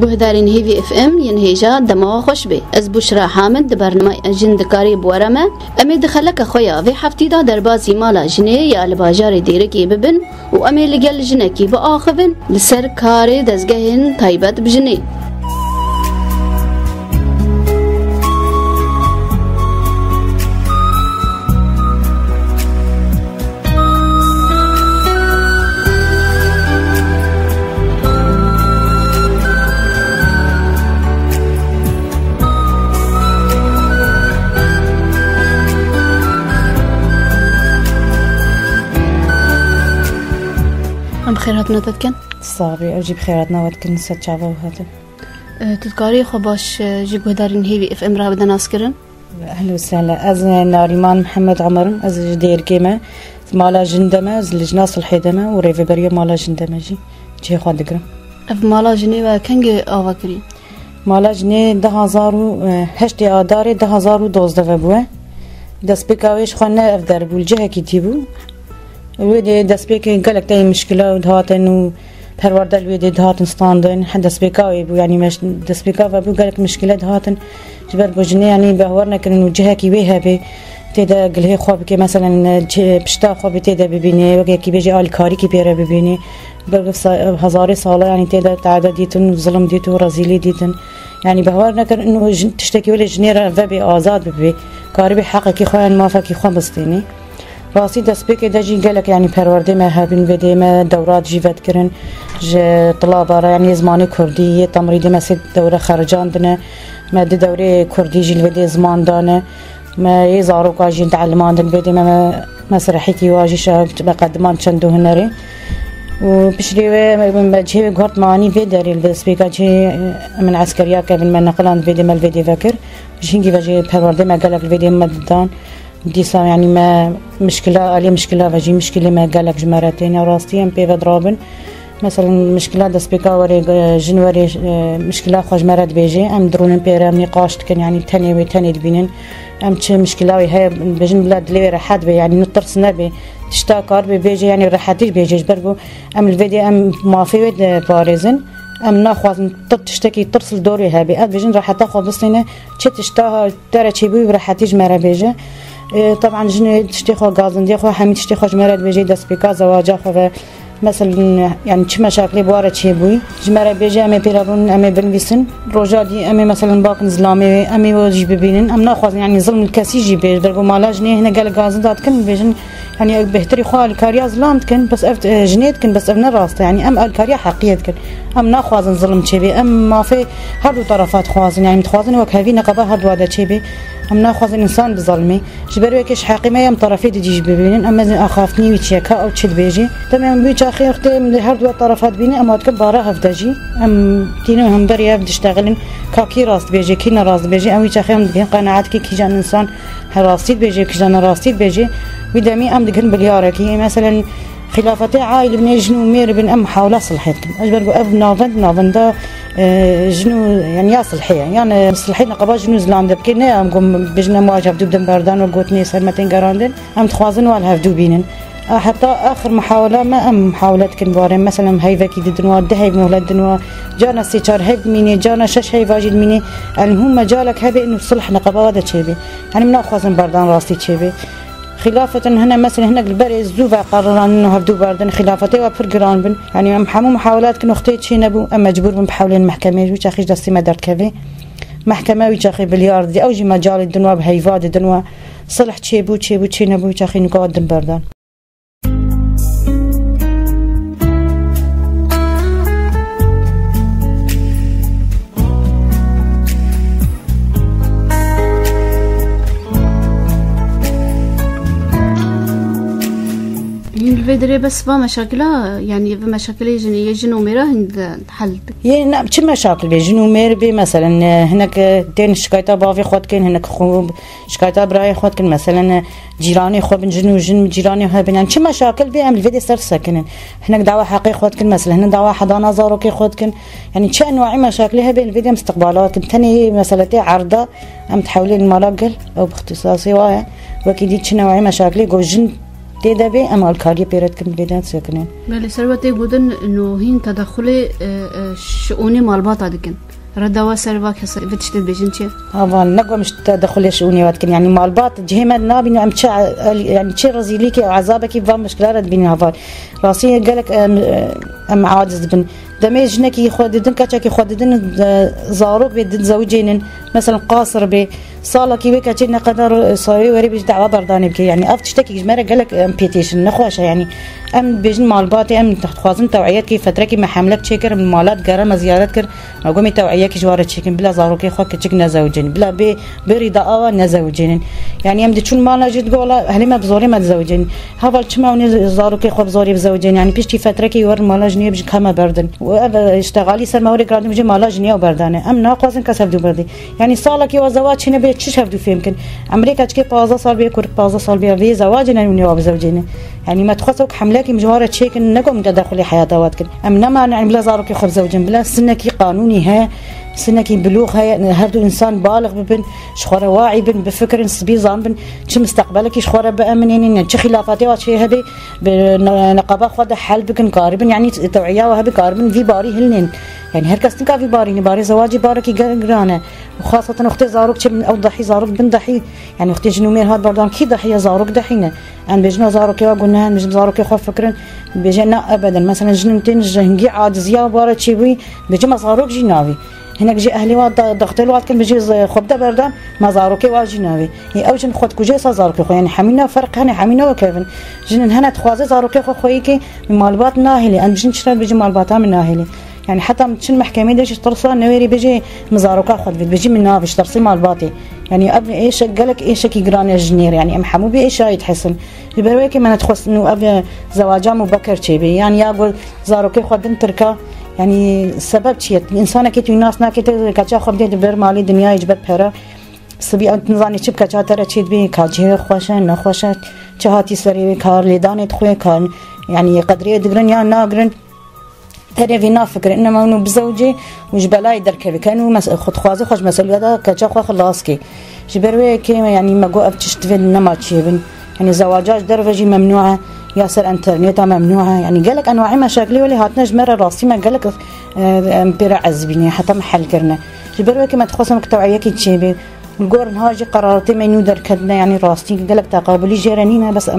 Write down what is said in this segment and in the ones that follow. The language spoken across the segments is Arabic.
بهدارين هيفي اف ام ينهيجا دماغ خوش بي از بشرا حامد برنامج جندکاری بورمه امی دخلک خویا و هفتیدا دربازی مالا جنه یا لباجار دیرکی ببن و امی لگل جنکی با آخفن لسر کار دزگهن تایبت بجنه بخيراتنا تتكن صافي اجي بخيراتنا وتكن ستشافا وهاتن تذكاري خو باش جي بهدارين هيفي اف ام راه بدنا نسكرن اهلا وسهلا از ناريمان محمد عمر از جدير كيما مالا جندمه از لجناس الحيدمه وريفي بريو مالا جندمه جي خو دقرا اف مالا جني كانجي اوفاكري مالا جني 2008 آذار 2012 بوه دست بكاويش خونه اف درب الجهه كتيبو الويدي دست بيكي قالك تاي مشكلة ودهاتن وبرورد الويدي دهاتن ستاندن حد دست بيكاوي بو يعني مش دست بيكاوي بو قالك مشكلة دهاتن جبر بوجني يعني بهورنا كن وجهة كي ويها بي تيدا قل هي خواب كي مثلا بشتا خواب تيدا ببيني وكي كي بيجي آل كاري كي بيرا ببيني برقف هزاري صالة يعني تيدا تعدى ديتن وظلم ديتن ورزيلي ديتن يعني بهورنا كن انه تشتكي ولا جنيرة فبي آزاد ببي كاري بحقه كي خوان مافا كي خوان بسطيني راسي دست بيكي داجي قالك يعني پرورده ما هبين بدي ما دورات جيفت كرن طلابة يعني زماني كردي تمريدي ما سيد دورة خرجان دنا ما دي دوري كردي جيل بدي زمان دانا ما يزارو قاجين تعلمان دن بدي ما مسرحيتي واجي شاب بقدمان چندو هنري وبشري ما جهي قهرت معاني فيداري دست بيكا جي من عسكريا كابن ما نقلان فيدي ما الفيدي فاكر جينجي باجي پرورده ما قالك الفيدي ما دان ديسا يعني ما مشكلة عليه مشكلة وجي مشكلة ما قالك جمرتين راستي ام بي درابن مثلا مشكلة دست بيكا وري جنوري مشكلة خوش مرد بيجي ام درون بيرا نقاش كان يعني تاني وتاني دبينن ام تش مشكلة هي بجن بلاد لي راحت بي يعني نطرس نبي تشتاكار بيجي يعني راحتيش بيجي بربو ام الفيديو ام ما في باريزن ام ناخذ تشتكي ترسل دوري هابي اد بجن راح تاخذ بسينه تشتاها ترى تشيبي راحتيش مرا بيجي طبعا جن تشتيخو غازن ديخو حميد تشتيخو جمرات بيجي دست بيكا زواجا خو مثلا يعني چه مشاكل بواره چه بوي جمره بيجي امي بيرابون امي بنويسن روجا دي امي مثلا باكن زلامي امي وجي ببينن ام ناخذ يعني ظلم الكاسي جي بيج دربو مالاجني هنا قال غازن دات كن بيجن يعني بهتري خو الكاريا زلامت كن بس افت جنيت كن بس ابن راست يعني ام الكاريا حقيقه كن ام ناخذ ظلم چبي ام ما في هادو طرفات خوازن يعني متخوازن وك هذه نقبه هاد وادا چبي ام ناخذ انسان بظلمي جبر وكش حقي ما يم طرفي دي ببينن اما اخافني ويتشكا او تشد بيجي تمام بيج اخي اختي من هاد طرفات بيني اما تكبر هفدجي ام تينو هم بريا بتشتغلن كاكي راست بيجي كينا راست بيجي او اخي هم بين قناعتك كي جان انسان راستي بيجي كي جان راستي بيجي ودمي ام دكن بلياركي مثلا خلافة عائلة بن جنو مير بن ام حاول صلحتكم اجبر اب نافن دا جنو يعني يا صلحيه يعني صلحينا قبا جنو زلاند بكينا ام قوم بجنا مواجهه بدو بدن بردان وقوتني سلمتين قراندن ام تخوازن والها بدو بينن حتى اخر محاوله ما ام محاولات كن بارين مثلا هيفا كي دنوا دهي مهلت دنوا جانا سيچار هيف ميني جانا شش هي واجد ميني المهم مجالك هبه انه صلح نقبا هذا تشبي يعني مناخوازن بردان راستي تشبي خلافة هنا مثلا هنا البري الزوفة قرران انه هبدو باردن خلافته وبرجران بن يعني ام حمو محاولات كانوا اختي شي نبو اما مجبور بن بحاولين المحكمة ويش اخي دستي ما درت كافي محكمة ويش اخي بليار دي اوجي مجال الدنوا بهيفاد الدنوا صلح تشيبو تشي نبو ويش اخي نقاد باردن الفيدري بس با مشاكلها يعني في مشاكل يجنو ميرا هند حل يعني نعم شو مشاكل بيجنو مير بي مثلا هناك دين شكايتا بافي خود كان هناك خوب شكايتا براي خود كان مثلا جيراني خو بن جنو جن جيراني هبن يعني شو مشاكل بي عمل فيديو صار ساكن هناك دعوه حقيقي خود كان مثلا هنا دعوه حضانه زاروكي خود كان يعني شو انواع مشاكلها بين الفيديو مستقبلات كنت ثاني مسالتي عرضه ام تحولين المراجل او باختصاصي وايا وكيدي شنو نوع مشاكل جو جن تيدا بي أما الكارية بيرد كن بيدان سكنين. بله سروتي جودن إنه هين تدخل شؤون مالبات عندكن. ردوا سرواك هسه بتشتد بيجنتي. هذا نقوم مش تدخل شؤوني واتكن يعني مالبات جهما نابين أم تشا يعني شيء رزيليك أو عذابك يفهم مشكلة رد بيني هذا. راسي قالك أم عاجز بن دمجنك يخددن كأشك يخددن زاروك بيدن زوجين مثلا قاصر ب صالة كي بك أشينا قدر صاوي وري بيج دعوة برداني بكي يعني أفتشتكي جمرة قالك أمبيتيشن نخوشه يعني أم بيجن مالباتي أم تخوازن توعيات كي فترة كي محملك شكر من مالات قرا زيارات كر أقومي توعية كي جوارة شكل بلا زاروك يخوك كشك نزوجين بلا برضا نزوجين يعني أم دشون مالنا جد قولا هلي ما بزوري ما تزوجين هذا الشماوني زاروك يخوب بزوري بزوجين يعني بيش فترة كي ور مالا جنيه بيج كما بردن واشتغالي سر موري قرادم بيجي مالا جنيه وبردانه أم ناقصن كسب دو بردي يعني صالة كي وزواج هنا تشش هفدو في يمكن أمريكا تشكي 15 سال بيه كورك 15 سال بيه في زواجنا ونيوا بزوجينه يعني ما تخصوك حملاكي مجوارة شيك نقوم تدخلي حياته واتكن أمنما يعني بلا زاروك يخرج زوجين بلا سنكي قانوني ها سنكي بلوغ هاي هردو إنسان بالغ ببن شخورة واعي بن بفكر سبي زان بن شو مستقبلك شخورة بقى منين شو خلافاتي وشيء هذي بنقابة خد حل بكن قاربن يعني توعية وهبي قاربن في باري هلنين يعني هركس تنكا في باري زواجي باركي قرانة وخاصة أختي زاروك شيء من أو ضحي زاروك بن ضحي يعني أختي جنومير هاد بردان كي ضحية زاروك ضحينا أن بيجنا زاروك وقلنا بيجنا زاروك يخاف فكرن بيجنا أبدا مثلا جنتين جنجي عاد زيا بارة شيء بيجنا زاروك جنابي هناك جي أهلي واد ضغطي الواد كان بيجي خبدة بردان ما زاروكي واجنابي هي أوجن خد كوجي زاروكي خو يعني حمينا فرق هنا حمينا وكيفن جنن هنا تخوازي زاروكي خو خويكي من مالبات ناهلي أنا بيجي نشتغل بيجي مالباتها من ناهلي يعني حتى متشن محكمة داش ترصوا نويري بيجي مزاروكا خد بيجي من نافش ترصي مالباتي يعني أبني إيش قالك إيش كي جراني الجنير يعني أم حمو بإيش يتحسن يبرويكي ما نتخص إنه أبي زواجها مبكر شيء يعني يقول زاروكي خد بنتركا يعني السبب شيء الإنسان كي الناس ناكيت كاتشا خبدي دبر مالي دنيا يجبر بحرة صبي أنت نظاني شب كاتشا ترى شيء بي كاتشي خوشة نخوشة شهاتي سري كار لدانة خوي كار يعني قدرية دقرن يا ناقرن ترى في نافكر إنما إنه بزوجي وجبلاي دركبي كانوا خد خوازي خوش مسؤولية ده كاتشا خو خلاصكي جبروي كي يعني ما جواب تشتفيد نما تشيبن يعني زواجات درجة ممنوعة ياسر انترنت ممنوعه يعني قالك انواع مشاكل ولي هاتنا جمره راسي ما قالك امبيرا عزبيني حتى محل كرنا جبروي كما تخصم توعيه كي تشيبي القرن هاجي قرارتي ما ينودر كدنا يعني راسي قالك تقابلي جيرانينا بس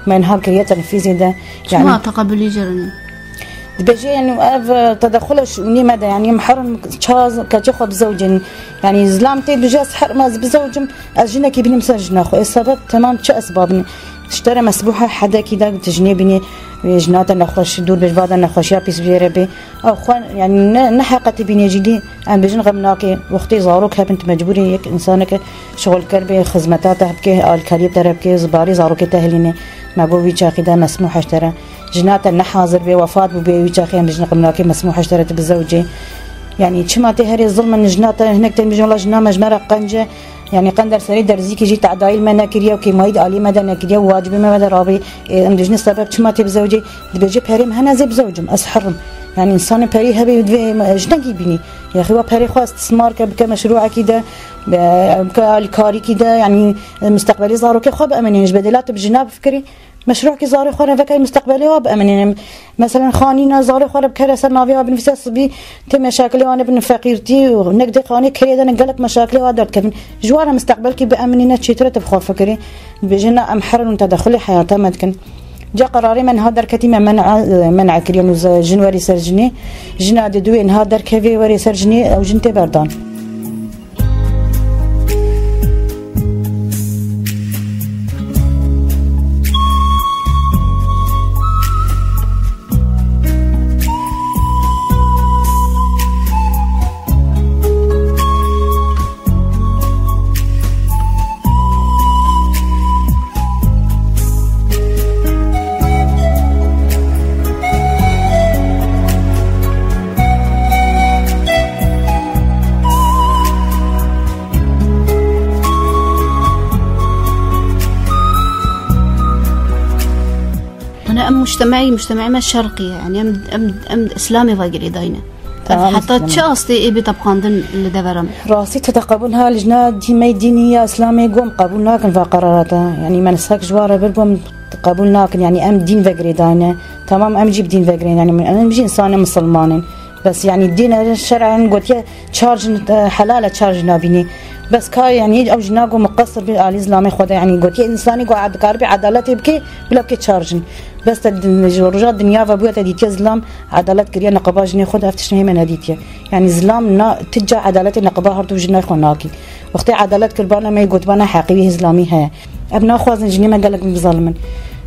ما انهار كريه تنفيذي ده يعني ما تقابلي جيراني بيجي يعني تدخل شؤوني مدى يعني محرم تشاز كتخو بزوجين يعني زلامتي بجاز حرمز بزوجم اجينا كي بني مسجنا خو السبب تمام شو اسباب اشترى مسبوحة حدا كده تجنبني جنات نخش دور بجبادة نخش يا بيس بيربي أو خوان يعني نحقت بيني جدي أنا بجن غمناكي وقتي زاروك بنت مجبوري يك إنسانك شغل كربي خدماتها بكي الكاريب تربكي زباري زاروك تهليني ما بوي شاخي ده مسموح اشترى جنات نحاضر بوفاة بوي شاخي بجن غمناكي مسموح اشترت بالزوجي يعني شما تهري الظلم من جنات هناك تنبجن الله جنا مجمرة قنجة يعني قندر سري درزيكي جي تعدايل ما ناكريا وكي مايد علي مدى ناكريا واجبي ما مدى رابي امدجني السبب شما تي بزوجي بيجي بهريم هنا زي بزوجم اسحرم يعني انسان بري هبي جنكي بيني يا اخي بري خو استثمار كمشروع كده الكاري كده يعني مستقبلي زارو كي خو بامن بدلات بجناب فكري مشروع كي زاري خو فكري مستقبلي وبامن مثلا خانينا زاري خو بكرسر نافي بنفس صبي تم مشاكل وانا بن فقيرتي ونقدي خاني كريده نقلك مشاكلي وادرت كيف جواره مستقبلك بامنينا تشيتره تبخو فكري بجنا امحر وتدخلي حياتها ممكن جا قراري من هادر كتيمة منع كريم جنوري سرجني جنا دوين هادر كفي وري سرجني او جنتي بردان مجتمعي ما الشرقي يعني أم إسلامي ضايق داينه حتى تشاستي إيه بتبقاندن اللي دبرم راسي تتقبلها لجنة دي دينية إسلامية قوم قبولنا كن فقراراتها يعني ما نسخك جوارة بربهم قبولنا كن يعني أم دين فقريدانة تمام أم جيب دين فقرين يعني أنا مجي إنسانة مسلمان بس يعني الدين الشرعي قلت يا تشارج حلالة تشارج نابيني بس كا يعني أو جناقو مقصر بالإسلامي خدا يعني قلت يا إنساني قاعد كاربي عدالة يبكي ولا بكي تشارجن بس رجال الدنيا فبويا تديتيا إسلام عدالة كريا نقبا جني خد أفتش هي من هديتيا يعني إسلام نا تجا عدالة نقبا هرتو جناي خناكي وقت عدالة كربانا ما يقول بنا حقيقي إسلامي هي أبنا خوازن جني ما قالك بظلمن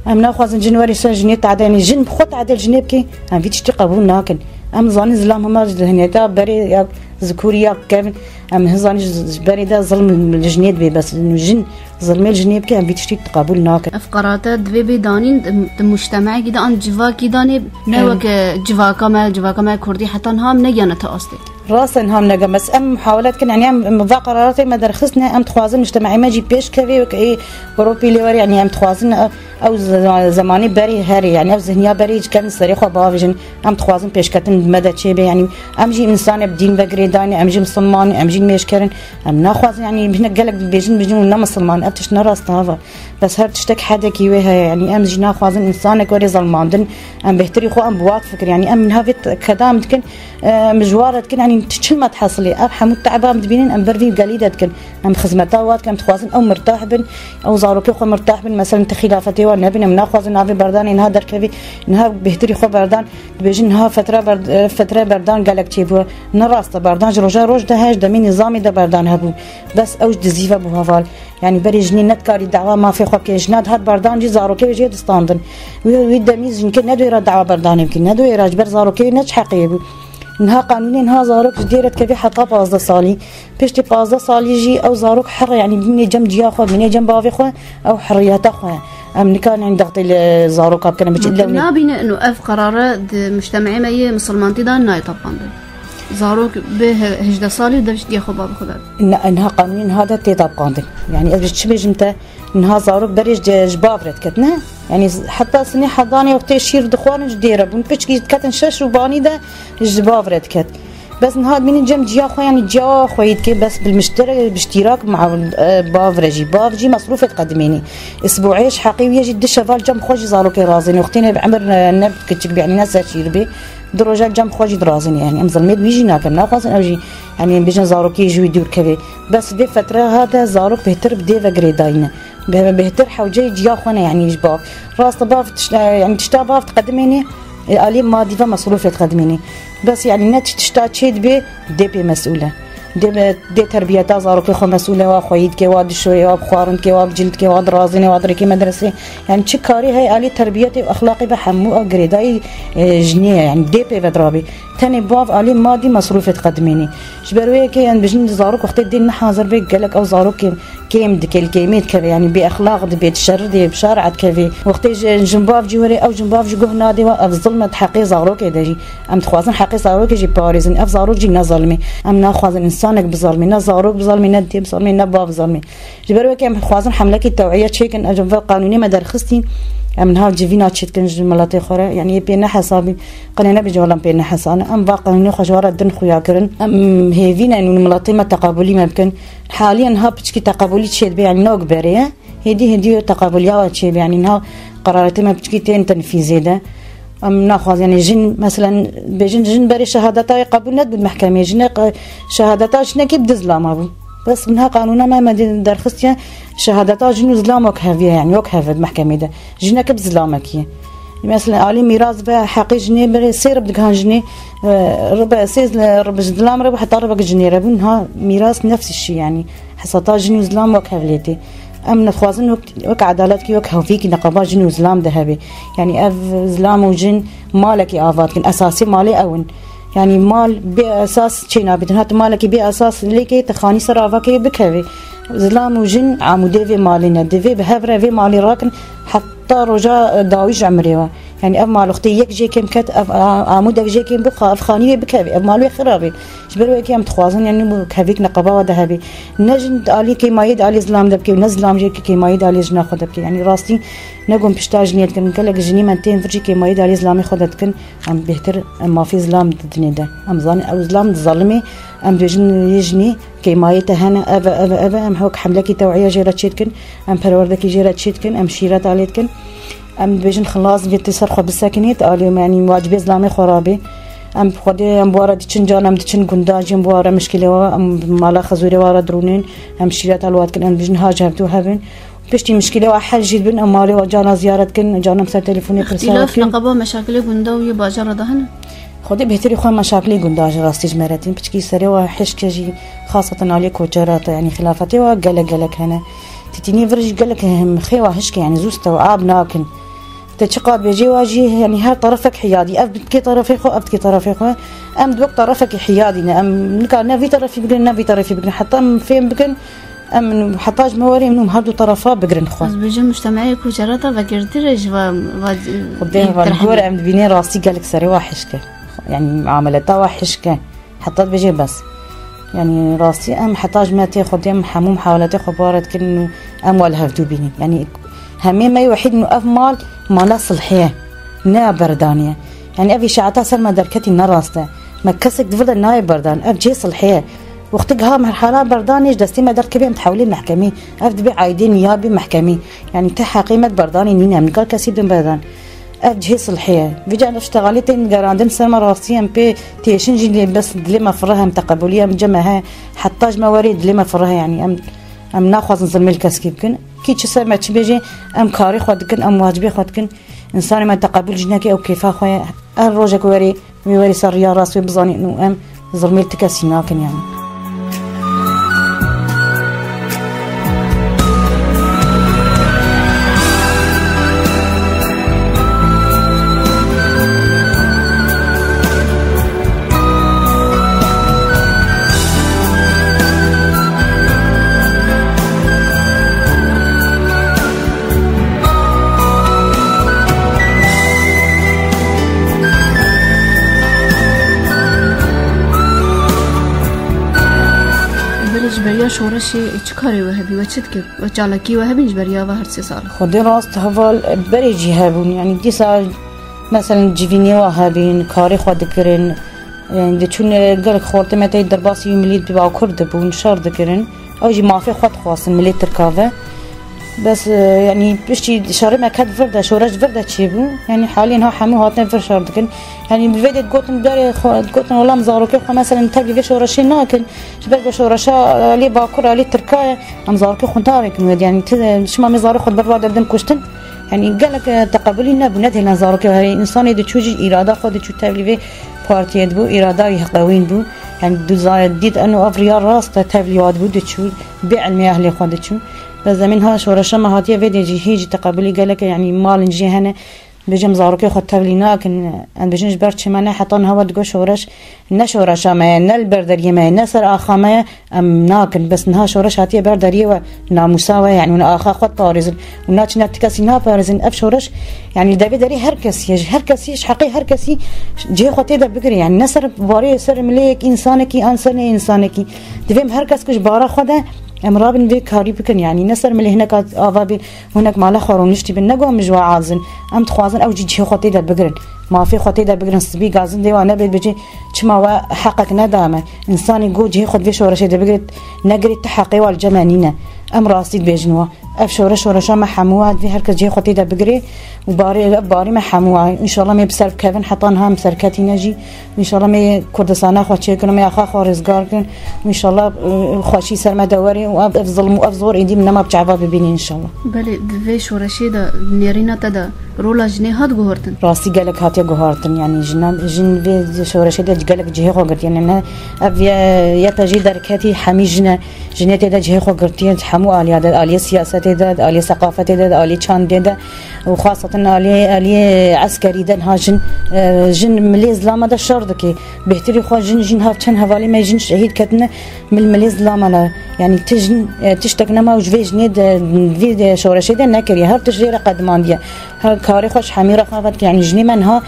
أبنا خوازن جنواري سان جني تعداني جن خد عدل جنيبكي أم فيتش تقبل ناكن أم زاني إسلام هما هنيتا بري يا ذكوريا كامل أم هزاني بري ده ظلم الجنيد بي بس الجن ظلم الجنيب كي أم بيتشتي تقابل ناك أفقارات دبي بدانين المجتمع كده عن جوا كده نوك جوا كمال كردي حتى نهم نجانا تأصلي راسا هم نجا بس أم محاولات كن يعني أم قرارات ما درخصنا أم تخوازن مجتمعي ما جي بيش كذي وكأي أوروبي لوري يعني أم تخوازن أو زماني بري هاري يعني أو ذهنيا بري كم صريخ وبافجن أم تخوازن بيش كتن مدى شيء يعني أم جي إنسان بدين بقريداني أم جي مسلمان أم جي ميشكرن أم ناخواز يعني بهنا قالك بيجن ونا مسلمان أبتش نراس هذا بس هر تشتك حدا كيوها يعني أم جي ناخوازن إنسانك وري ظلماندن أم بهتري خو أم بواق فكر يعني أم من هافت كدام تكن مجوارة تكن يعني تشل ما تحصلي أب حمود تعبان تبينين أم برفي قليدة تكن أم خدمتها كم تخوازن أو مرتاح بن أو زاروكي خو مرتاح بن مثلا تخلافته ونبي من ناخوازن نافي بردان إنها دركبي إنها بهتري خو بردان بيجن إنها فترة بردان قالك تيبوا نراس بردان جروجا روج ده هاج دمي نظامي ده بردان هبو بس أوج دزيفة بوهفال يعني بري جنين نتكاري دعوة ما في خوك جناد هاد بردان جي زاروكي وجي دستاندن ويدميز يمكن ندو يرد دعوة بردان يمكن ندو يراج بر زاروكي نج حقيبو إنها قانوني إنها زاروك ديرت كبي حتى 15 صالي بيشتي 15 صالي جي أو زاروك حر يعني من جنب جياخو من جنب بافي خو أو حريات خو أم كان عند ضغط الزاروك كنا بتشيل لا بينا إنه أف قرارات مجتمعي ما هي مسلمان تدان ناي طبعا زاروك به هجدة صالي ده بيشتي ياخو بافي خو إنها قانوني هذا تطبقان يعني إذا بتشبه جمته إنها زاروك بريج جبافرت كتنا يعني حتى سني حضاني وقت يشير دخوان جديرة بون بيشكي كتن شش وباني ده جبافرت كت بس نهاد من جنب جيا خو يعني جيا خويد كي بس باشتراك مع بافرجي مصروف تقدميني اسبوعيش حقيقي يجي الشفال جنب خوجي زاروك رازني وقتين بعمر نب كتشك يعني ناس شيربي دروجات جنب خوجي درازني يعني ام ظلميت بيجي ناكم ناقص اوجي يعني بيجن زاروك يجي يدور كبي بس دي فتره هذا زاروك بهتر بدي فقريداينه بهتر حوجي جيا خونا يعني جباف راس طباف يعني تشتاباف تقدميني الي مادي فمصروف تقدميني بس يعني نت تشتات شيد بي دي بي مسؤوله دي تربية زاروك خو مسؤولة وخويد كي واد شوي وبخوارن كي وبجلد كي واد رازني وادركي مدرسة يعني شكاري هاي آلي تربيتي وأخلاقي بحمو أجريداي جنيه يعني دي بي بدرابي تاني باف آلي مادي مصروف تقدميني جبروي كي يعني بجن زاروك وقت الدين حاضر بيك قالك أو زاروك كيم دكيل كيميت كذا يعني بأخلاق بيت الشر دي بشارع كذا وقت جنباف جوري أو جنباف جوه نادي وأفظلمة حقي زاروك يدجي أم تخوازن حقي زاروك يجي باريزن أف زاروك جي نظلمي أم ناخوازن إنسانك بظلمي نزاروك بظلمي ندي بظلمي نباف بظلمي جبروي كي أم خوازن حملك التوعية شيكن أجنب قانوني ما درخستين من هاو جيفينا تشتكن جملاتي خورا يعني بينا حسابي قنينا بجولان بينا حسانا ام باقانوني خجوارة دن خويا كرن ام هيفينا انو الملاطي ما تقابلي ما بكن حاليا ها بتشكي تقابلي تشيد بي يعني نوك باريه هدي تقابليا تشيد يعني انها قراراتي ما بتشكي تين تنفيذي ده ام ناخذ يعني جن مثلا بجن جن بري شهادتها قبول ند بالمحكمة جن شهادتها شنا كي بدزلام ابو بس منها قانونا ما درخستيا شهادتها جنو زلام وكهفية يعني وكهفة المحكمة ده جنا كب زلامك مثلا علي ميراث بقى حقي جنيه بري سير بدكان جنيه ربع سيز ربع زلام ربع حتى ربع جنيه ربنها ميراث نفس الشيء يعني حصتها جنو زلام وكهفليتي أم نخوازن وك عدالتك وك هوفيك نقابة جن وزلام ذهبي يعني أف زلام وجن مالك آفات كن أساسي مالي أون يعني مال بأساس شينا بدنها مالك بأساس ليكي تخاني سرافك بكهوي زلام وجن عمودي في مالنا دفي بهفرة في مالي راكن حتى رجاء داويج عمريوا يعني اف مال اختي يك جي كم كات اف عمودك جي كم بخا اف خانيه بكابي اف مالو خرابي جبروا كي ام تخوازن يعني كافيك نقبه وذهبي نجن علي كي ما يد علي زلام دبكي ونزلام جي كي ما يد علي جنا خدبكي يعني راستي نقوم بشتاج نيت كن كلك جني منتين فرجي كي ما يد علي زلامي خدتكن ام بهتر ما في زلام دني ده ام زاني او زلام ظلمي ام بجن يجني كي ما يتهنا افا ام هوك حملكي توعيه جيرات شيتكن ام پروردكي جيرات شيتكن ام شيرات عليتكن ام بيجن خلاص بيتصر خو بالساكنيت قالوا يعني واجب زلامي خرابي ام خدي ام بوارا ديچن جانم ديچن گنداجم بوارا مشكله ام مالا خزوري وارا درونين ام شيرات الوات كن ام بيجن هاجرتو هبن بشتي مشكله حل جيد بن ام مالي جانا زيارتكن جانا مسا تليفوني اختلاف نقبه مشاكل گنداوي باجر دهن خدي بهتري خو مشاكل گنداج راستي جمرتين بچكي سري وحشكجي خاصه علي كوجرات يعني خلافتي وقلق هنا تتني فرج قالك هم خيوه هشك يعني زوسته وعاب ناكن تشقاد بيجي واجي يعني هر طرفك حيادي ابدكي طرفي خو ابدكي طرفي خو ام دوك طرفك حيادي ام نكا في طرفي بقرن في طرفي بقرن حتى فين بقرن ام حطاج مواري منهم هادو طرفا بقرن خو بس بيجي مجتمعي كوجراتا وقردرج خديه والغور ام بيني راسي قالك سري واحشكه يعني معاملتها واحشكه حطت بيجي بس يعني راسي ام حطاج ما تاخذ ام حموم حاولت خبارت كنه ام ولا هفتو بيني يعني همي ما يوحد انه اف مال مالا صلحيه نا بردانيه يعني افي شعتا سلمى دركتي نراسته ما كسك دفر ناي بردان اف جي صلحيه وقتها مرحله بردانيش دستي ما دركبي متحولين محكمي اف دبي عايدين نيابي محكمي يعني تحقيمه برداني نينا من قال كسيب بردان اف جي صلحيه بيجي اشتغلت ان عندنا سلمى راسي ام بي تيشن جي بس دلما فرها متقبليه مجمعها حطاج موارد دلما فرها يعني ام ناخذ نظلم الكسكيب كن كي تشسر ما تبيجي ام كاري خدكن ام واجبي خدكن انسان ما تقبل جناكي او كيف اخويا الروجك ويوري صار يا راسي بزاني انه ام ظلم التكاسيناكن يعني بريا شورشي اتشكاري وهبي وتشتك وجالكي وهبي جبريا وهرسي صار خدي راست هفال بريجي هابون يعني دي ساعة مثلا جيفيني وهابين كاري خدكرن يعني دچون قالك خورت متى درباسي مليت بباو كرد بون شار دكرن اوجي ما في خد خاص مليت تركافه بس يعني بشتي شاري ما كاد فرده شورش فرده تشيبو يعني حاليا ها حمو هاتن فر شار دكن يعني بالفيديو قوتن داري قوتن ولا مزاروكي خو مثلا تلقي في شورشي ناكن جبر شورشا لي باكر لي تركايه مزاروكي خنتارك يعني شما مزارو خد برا دبدن كشتن يعني قالك تقبلينا بنده نزاروكي هاي انسان يد تشوجي اراده خد تشو تبلي بارتي بو اراده يقوين بو يعني دو زايد ديد انه افريار راس تبليات بو تشو بعلمي اهلي خد تشو لازم ها شورشا ما هاتيه فيديو هيجي تقبلي قالك يعني مال نجي هنا بجم زاروكي خد تبلينا كن ان بجنج برش ما حطن هوا دغ شورش نشورش ما نل بردري ما نسر اخما ام ناكن بس نها شورش هاتيه بردري و ناموساوه يعني ون اخا خد طارز وناتش نتكسينا بارزن اف شورش يعني دبي دري هر كسي حقي هر كسي جي خطي ده بقري يعني نسر باري سر مليك انسانكي انسانكي دفهم هر كس كش بارا خده امرابن بي كاري بكن يعني نسر ملي هناك افابي هناك مالا خورونشتي بنقو مجوا عازن ام تخوازن او جي خطي ده بقرن ما في خطي ده بقرن سبي غازن دي وانا بيجي تشما حقك ندامه انساني جو جي خد في شورشه ده بقرت نقري تحقي والجمانينه ام راسي بيجنوا اف شورش ما حموها في هركز جي خطي ده بقري وباري ما حموها ان شاء الله ما بسرف كيفن حطانها مسركتي نجي ان شاء الله ما كردستان خوتشي كانوا ما اخا خارزگار كن وان شاء الله خوشي سر ما دوري وافظلم وافزور ايدي من ما بجعبا ببيني ان شاء الله بله في شورشي ده نيرينا تدا رولا جني هات گهورتن راسي قالك هات گهورتن يعني جن في شورشي ده قالك جهه خوغت يعني انا اف يا تجي دركتي حميجنا جنيت دا جهه خو قرتين حمو آلية دا آلية سياسة دا آلية ثقافة دا آلية شان دا وخاصة آلية عسكري دا هاجن جن مليز لاما دا شردكي بهتري خو جن هافتن هوالي ما جن شهيد كتنا من المليز لاما يعني تجن تشتكنا ما وجوي جنيد في شورشي دا نكري هر تجريرة قدمان ديا هر كاري خوش حميرة خافت يعني جني منها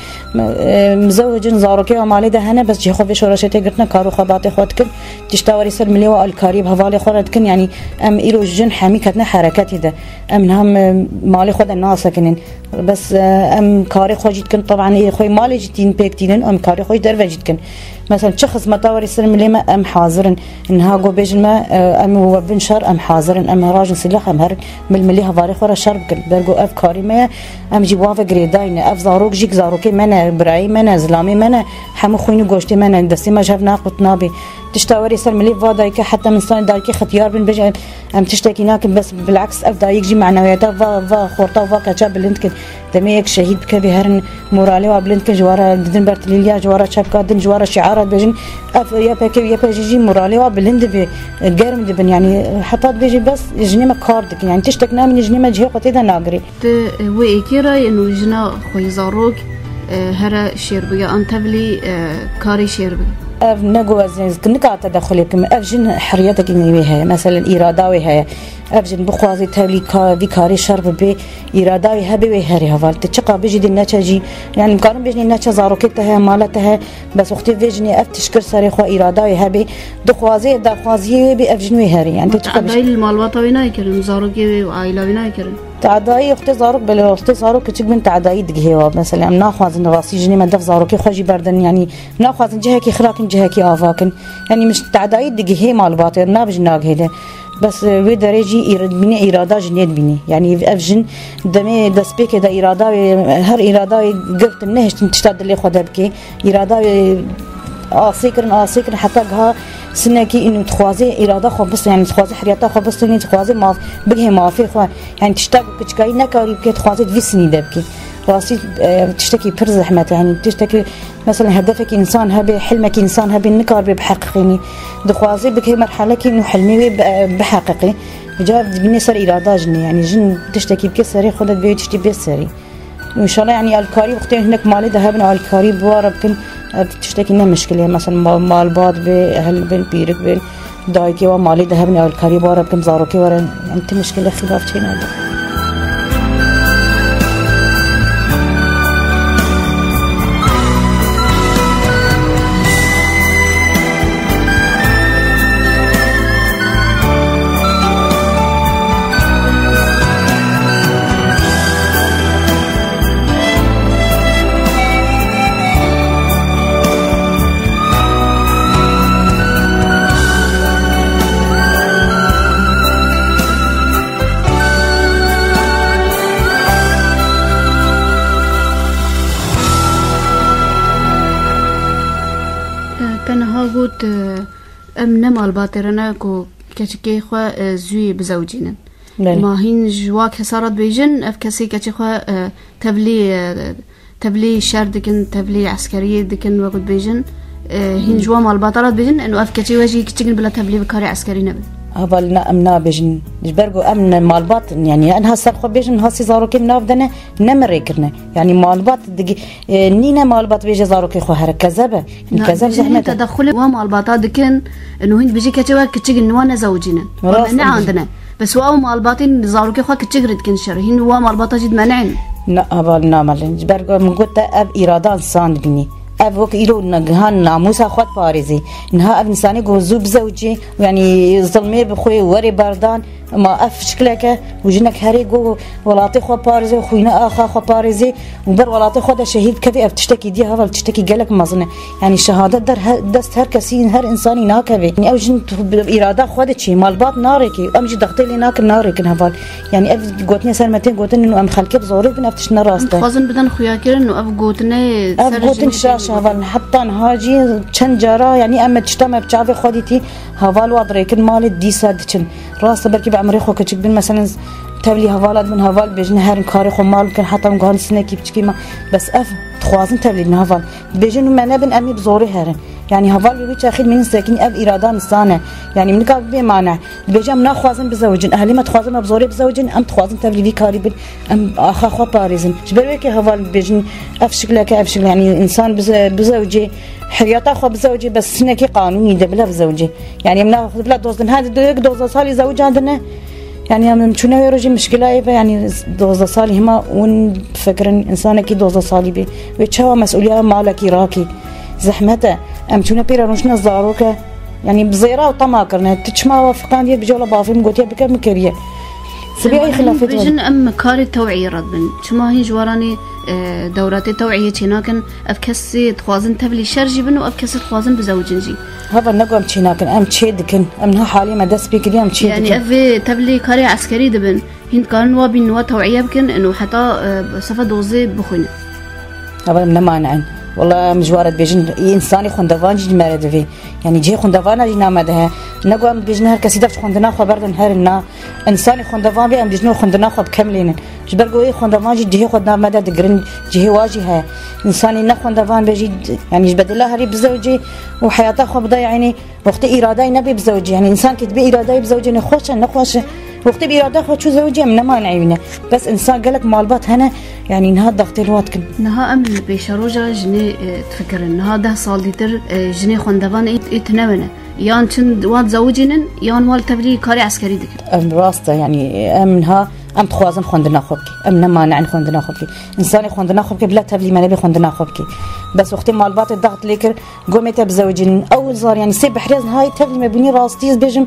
مزوجن زاروكي ومالي ده هنا بس جي خو في شورشي قلتنا كارو خباتي خوتكن تشتاوري سر مليوا الكاري بهوالي خورتكن يعني ام إيرو جن حمي كتنا حركاتي ده ام هم مالي خود الناس كنن بس ام كاري خو جيتكن طبعا خوي مالي جيتين بيكتين ام كاري خو در جيتكن مثلا شخص مطاوري سر مليما ام حاضرن انها جو بيجن ما ام وبن شر ام حاضرن ام راجل سلاح ام هر ملي هواري خورا شرب كن برجو اف كاري ما ام جيبوا فغريداين اف زاروك جيك زاروكي منا براي منا زلامي منا حمو خوينو گوشتي منا دسي ما جفنا قطنابي تشتاوري سر ملي فادايك حتى من سنه دايك ختيار بن بجا ام تشتكي ناكن بس بالعكس افدا يجي معنوياتها فا خورتا فا كاتشا بلندكن دميك شهيد بكبي هرن مورالي وبلندكن جوارا دن برتليليا جوارا شبكا دن جوارا شعارات بجن اف يا باكي يا باجي مورالي وبلند بجرم دبن يعني حتى بيجي بس جنيمه كاردك يعني تشتكنا من جنيمه جهه قتيدا ناغري ويكيرا انه جنا خوي زاروك هرا شيربيا انتبلي كاري شيربي اف نجو ازنز كنك تدخلكم افجن حريتك اني مثلا اراداوي هي افجن بخوازي تبلي في كاري شرب بي اراداوي هبي هري هفال تشقى بيجي دي نتاجي يعني مقارن بيجي نتاجه زاروكتها مالتها بس اختي فيجني اف تشكر صري خو اراداوي هبي دخوازي دخوازي بي افجنوي هري يعني تشقى دايل المالوات ويناي كرم زاروكي وعائله ويناي كرم تعداي اختي زاروك بلا اختي زاروك كتشك من تعداي دغيوا مثلا ناخذ نغاسي جني ما دف زاروكي خوجي بردن يعني ناخذ جهكي خراكن جهكي افاكن يعني مش تعداي دغي مال باطر نابج ناغ هيدا بس وي درجي يرد بني اراده جنيد بني يعني افجن دمي دسبيك دا اراده هر اراده قلت النهش تشتاد اللي خدها بكي اراده سيكرن حتى جها سنكي انه تخوازي اراده خو بس يعني تخوازي حريته خو بس انه تخوازي ما بغي ما في خو يعني تشتاق كتشكاي نكاري بكي تخوازي في سني دبكي راسي تشتكي بر زحمه يعني تشتكي مثلا هدفك انسان هبي حلمك انسان هبي نكار بحققيني دخوازي بكي مرحله كي انه حلمي بحققي جاب بني صار اراده جني يعني جن تشتكي بكي سري خدت بي تشتي بي سري وان شاء الله يعني الكاري وقتين هناك مالي ذهبنا على الكاري بواربكن تشتكي لنا مشكله مثلا مال باد باهل بين بيرك بين دايكي ومالي ذهبنا على الكاري بواربكن زاروكي ورا انت مشكله خلاف شيء هذا قلت أم نمال باطرنا كو كشكي خوا زوي بزوجين ما هين جواك حصارات بيجن أف كسي كشي خوا تبلي شر دكن تبلي عسكرية دكن وقت بيجن هين جوا مال باطرات بيجن إنه أف كشي واجي كتجن بلا تبلي بكاري عسكري نبل هبالنا أمنا بيجن جبرجو أمن مال باطن يعني أنها سرخو بيجن هاسي زاروكي نافدنا نمريكرنا يعني مال باط نينا مال باط بيجي زاروكي خو هر كذبة كذب زحمة تدخل ومال باطات دكن إنه هين بيجي كتجوا كتجن وانا زوجنا ما عندنا بس واو مال باطن زاروكي خو كتجرد كن شر هين هو مال باطات جد منعن لا هبالنا مالن جبرجو من قلت أب إرادة إنسان بني أبوك إلو نجهان ناموسا خد بارزي إنها أب إنساني جوزو بزوجي يعني ظلمي بخوي وري بردان ما أف شكلك وجنك هري جو ولاتي خو بارزي وخوينا آخا خو بارزي وبر ولاتي خو ده شهيد كذي أف تشتكي دي هذا تشتكي جالك مظنة يعني الشهادة در دست هر كسي هر إنساني ناكبي يعني أو جن إرادة خدت شيء مالبات ناركي أمجي ضغطي لي ناك نارك نهفال يعني أف قوتني سلمتين قوتني إنه أم خلكي بزوري بنفتش نراسته خازن بدن خويا كير إنه أف قوتني شاشة هفال حتى هاجي چند جارا يعني أما تشتمه بشافي خديتي هفال وضريكن مالي دي سادتشن راس بركي بعمري خو كتشك بين مثلا تبلي هفالات من هفال بيجن هرن كاري خو مال كان حتى مقال سنة كي بتشكي ما بس أف تخوازن تبلي من هفال بيجن ما نبن أمي بزوري هرن يعني هفال بيتش اخير من ساكن اب اراده انسانه يعني من كاب بمعنى بيجام ناخوازن بزوجن اهلي ما تخوازن بزوري بزوجن ام تخوازن تبلي كاريب ام اخا خو باريزن جبروك هفال بيجن افشكلك افشكل يعني انسان بزوجي حياته خو بزوجي بس سنكي قانوني دبلا بزوجي يعني من بلا دوزن هذا دوز صالي زوج عندنا يعني من شنو يرجي مشكلة يعني دوزة صالي هما ونفكرن إنسان كي دوزة صالي بي ويتشوا مسؤولية مالك راكي زحمته أم شنو بيرا نشنا زاروكا يعني بزيرة وطماكرنا تشما وافقان دي بجولا بافي مقوتيا بكم مكريه سبي أي خلافات بيجن أم كاري توعية ربن شما هي جواراني دورات التوعية هناكن أفكسي تخوازن تبلي شرجي بنو أفكسي تخوازن بزوجنجي هذا نقوم تشيناكن أم تشيدكن أمها حالي ما دس بيكدي أم تشيدكن يعني أفي تبلي كاري عسكري دبن هند كان وابين نوا توعية بكن إنه حتى صفة دوزي بخونه هذا من مانعن والله مجوارة بيجن إنساني خندوان جي مرد في يعني جي خندوان جي نامده نقوم بيجن هر كسي دفش خندنا خو بردن هرنا إنساني خندوان بي أم بيجنو خندنا خو بكملين جبرقو إيه خندوان جي خدنا مدى دقرن جي واجهة إنساني نخندوان بيجي يعني جبدله هري بزوجي وحياته خو بضيع يعني وقت إرادة نبي بزوجي يعني إنسان كتبي إرادة بزوجي نخوش نخوش وقت بإرادة خو شو زوجي من ما نعيونه بس إنسان قالك مالبات هنا يعني نها ضغط الوقت نها أم بيشروجا جني تفكر إنها ده صال ديتر جني خندوان يتنونه يان تند واد زوجينن يان وال تبلي كاري عسكري دك براسته يعني أمنها أم تخوازن خوندنا خوبكي أم نما نعن خوندنا خوبكي إنساني خوندنا خوبكي بلا تبلي ما نبي خوندنا خوبكي بس وقت مالبات الضغط ليكر قومت بزوجين أول زار يعني سيب حريز هاي تبلي ما بني راستيز بيجم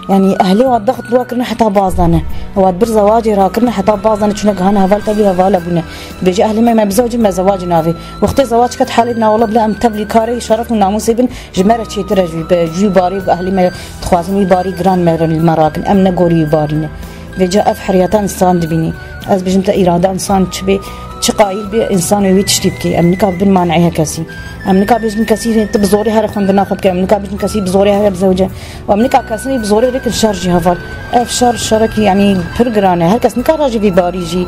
يعني أهلي والضغط بواكرنا حتى بعضنا واد برزواجي راكرنا حتى بعضنا شنو كهنا هفال تبلي هفال أبونا بيجي أهلي ما بزوجي ما زواج نافي وقت زواج كت حالتنا والله بلا أم تبلي كاري شرف وناموس ابن جمرة شيء ترى جوي باري أهلي ما تخوازني باري جران ميرن المراكن أم نقولي بارينا بيجا أفحريات إنسان دبيني أز بجمت إرادة إنسان تشبي تقايل بإنسان ويتشتبكي أمنيكا بالمانعها كسي أمنيكا بجم كسي تبزوري هذا خندنا خد كأمنيكا بجم كسي بزوري هذا بزوجة وأمنيكا كسي بزوري ريك الشرجي هفال أفشار شركي يعني فرقرانة هر كس نكا راجي بباريجي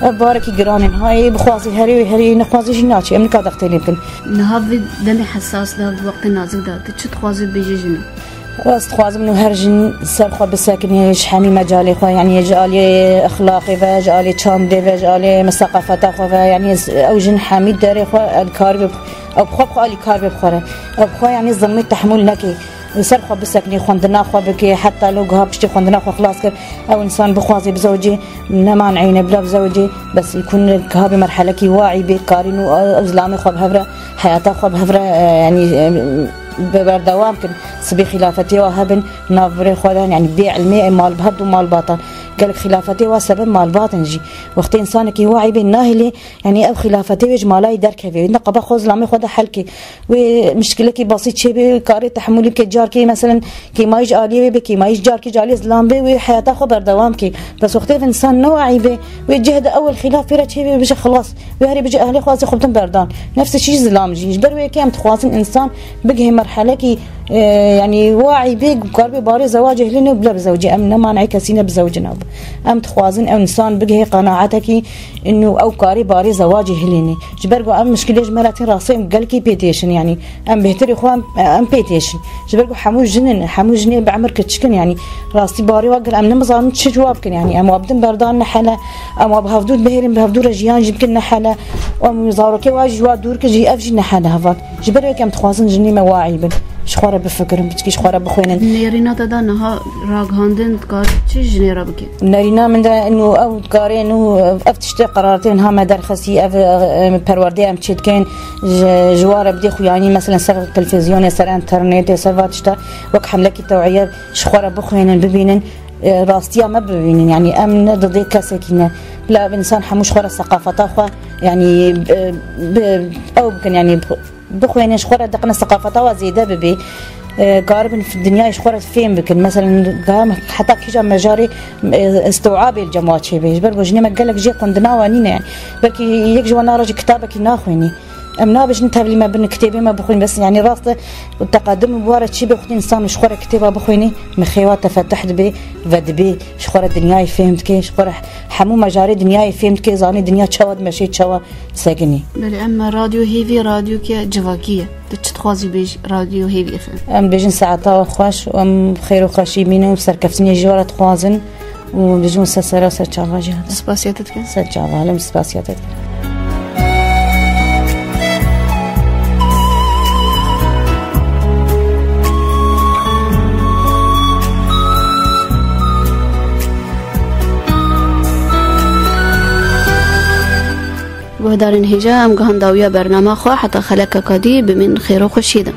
باركي جرانين هاي بخوازي هري نخوازي جناتي أمنيكا دختي يمكن نهاف دمي حساس ده وقت نازك ده تشت خوازي بيجي جنو واستخواز منو هرجن سرخوا بساكن شحامي مجالي خو يعني جالي اخلاقي فجالي تشامدي فجالي مثقافته خو يعني او جن حميد داري خو الكارب او خو علي كارب بخوره او خو يعني ظلمي تحمل لك سرخوا بساكن خوندنا خو بك حتى لو غاب شتي خوندنا خو خلاص كر او انسان بخوازي بزوجي نما نعينه بلا بزوجي بس يكون كهابي مرحله كي واعي بكارين وازلامي خو بهبره حياته خو بهبره يعني بردوام كن سبي خلافتي وهبن نافري خدان يعني بيع الماء مال بهد ومال باطن قالك خلافتي وسبب مال باطن جي وقت انسانك يوعي بالناهلي يعني او خلافتي وجمالاي درك في نقبه خوز لامي خدا حلكي ومشكلتي بسيط شي كاري تحملي كجاركي مثلا كي ما يجي عليه بكي ما يجي جاركي جالي زلام بي وحياته خبر دوامكي بس وقت انسان نوعي به ويجهد اول خلاف في رتشي بيجي خلاص وهري بيجي اهلي خلاص خبطن بردان نفس الشيء زلام جي جبر كم تخوازن انسان بقى مرحله كي يعني واعي بيك قربي باري زواجه لنا بلا بزوجي ام ما نعي كسينا بزوجنا ام تخوازن او انسان بقى قناعتك انه او قاري باري زواجه لنا جبرقو ام مشكله جملات راسي قالكي بيتيشن يعني ام بهتري اخوان ام بيتيشن جبرقو حمو جنين بعمر كتشكن يعني راسي باري وقال ام نمزان تش جوابكن يعني ام وابدن بردان نحله ام بهفدود بهرم بهفدود رجيان جبكن نحله ام زاروكي واجوا دورك جي افجي نحله هفان جبرقو ام تخوازن جني ما واعي بن شخوره بفكرم بتكي شخوره بخوينن نيرينا تدا نها راغاندن كار تشي جنيرا بكي نيرينا من ده انه او كاري انه افتشت قرارتين ها مدرخسي اف پروردي ام تشيتكن جواره بدي خو يعني مثلا سر التلفزيون سر انترنت سر وك حملكي توعيه شخوره بخوينن ببينن راستيا ما ببينن يعني امن ضد كاسكينه لا انسان حموش خوره ثقافته خو يعني او يمكن يعني بخوين شخورة دقنا ثقافته وزيادة ببي قارب في الدنيا شخورة فين بكن مثلا حتى كيجا مجاري استوعاب الجماعات شيء بيجبر وجني ما قالك جي قندنا وانينا يعني بلكي يك جوانا راجي كتابك ناخويني ام نابش نتهبلي ما بين كتابي ما بخوين بس يعني راسته والتقدم بوارد شي بخوتي انسان شخوره كتابه بخويني مخيوات تفتحت بي ودبي شخوره دنياي فهمت كي شخوره حمو مجاري دنياي فهمت كي زاني دنيا تشاود ماشي تشوا ساكني بل اما راديو هيفي راديو كي جواكيه تتخوازي بيج راديو هيفي اف ام بيجن ساعتا خوش وام خير وخشي منو سركفتني جواره خوازن وبيجون سسرا سرچاوا جهاد سپاسیاتت که سرچاوا لم سپاسیاتت گهدارین هجا ام گهنداویا برنامه خو حتی خلق کدی بمن خیر و خوشیده